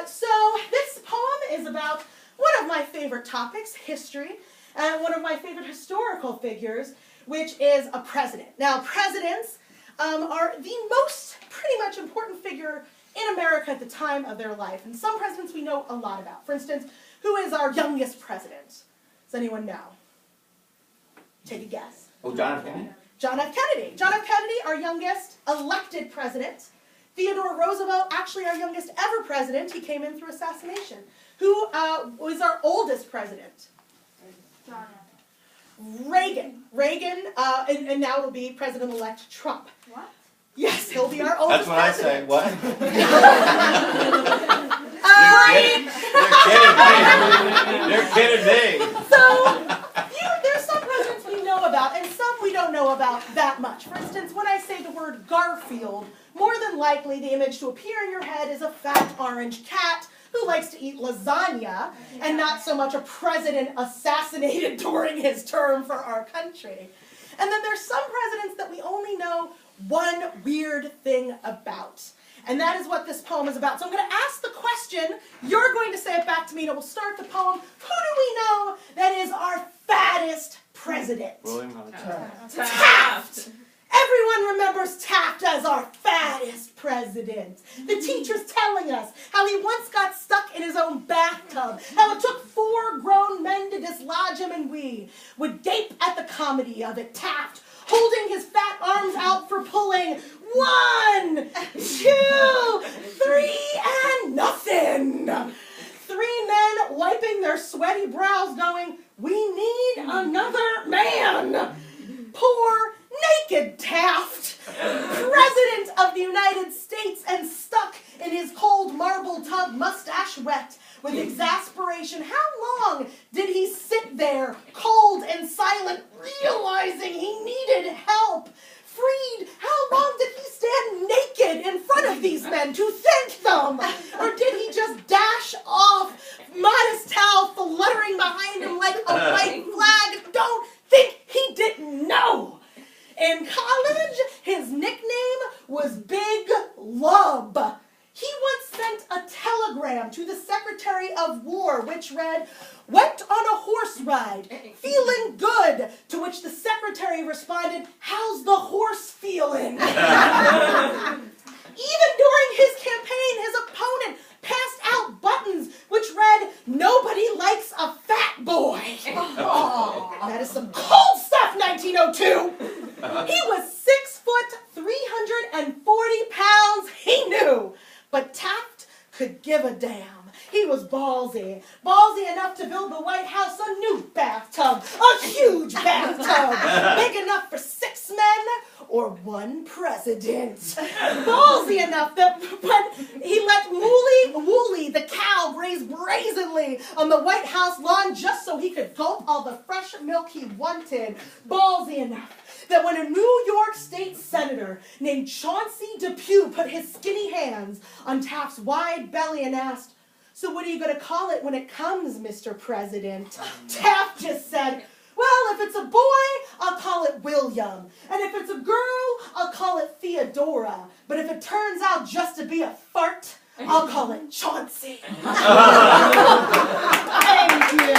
So this poem is about one of my favorite topics, history, and one of my favorite historical figures, which is a president. Now, presidents are the most pretty much important figure in America at the time of their life. And some presidents we know a lot about. For instance, who is our youngest president? Does anyone know? Take a guess. Oh, John F. Kennedy? John F. Kennedy. John F. Kennedy, our youngest elected president. Theodore Roosevelt, actually our youngest ever president. He came in through assassination. Who was our oldest president? John Reagan. Reagan, and now it'll be President-elect Trump. What? Yes, he'll be our oldest president. That's what I say. What? You're kidding me. So, there's some presidents we know about, and some we don't know about that much. For instance, when I say the word Garfield, more than likely the image to appear in your head is a fat orange cat who likes to eat lasagna, and not so much a president assassinated during his term for our country. And then there's some presidents that we only know one weird thing about. And that is what this poem is about. So I'm going to ask the question, you're going to say it back to me, and we'll start the poem. Who do we know that is our fattest president? William Taft! Everyone remembers Taft as our fattest president. The teacher's telling us how he once got stuck in his own bathtub, how it took 4 grown men to dislodge him, and we would gape at the comedy of it. Taft holding his fat arms out for pulling. 1, 2, 3, and nothing. 3 men wiping their sweaty brows going, we need another man. Poor naked Taft, President of the United States, and stuck in his cold marble tub, mustache wet with exasperation. How long did he sit there, cold and silent, realizing he needed help? Freed, how long did he stand naked in front of these men to thank them? Or did he just dash off, modest towel fluttering behind him like a white flag? Don't think he didn't know. In college, his nickname was Big Lub. He once sent a telegram to the Secretary of War, which read, went on a horse ride, feeling good, to which the Secretary responded, how's the horse feeling? Even during his campaign, his opponent passed out buttons which read, nobody likes a fat boy. That is some cold stuff, 1902. He was 6 foot, 340 pounds, he knew. But Taft could give a damn. He was ballsy. Ballsy enough to build the White House a new bathtub. A huge bathtub. Big enough for 6 men or 1 president. Ballsy enough that when he let Wooly the cow graze brazenly on the White House lawn just so he could gulp all the fresh milk he wanted. Ballsy enough that when a New York State Senator named Chauncey Depew put his skinny hands on Taft's wide belly and asked, so what are you going to call it when it comes, Mr. President? Taft just said, well, if it's a boy, I'll call it William. And if it's a girl, I'll call it Theodora. But if it turns out just to be a fart, I'll call it Chauncey. Thank you.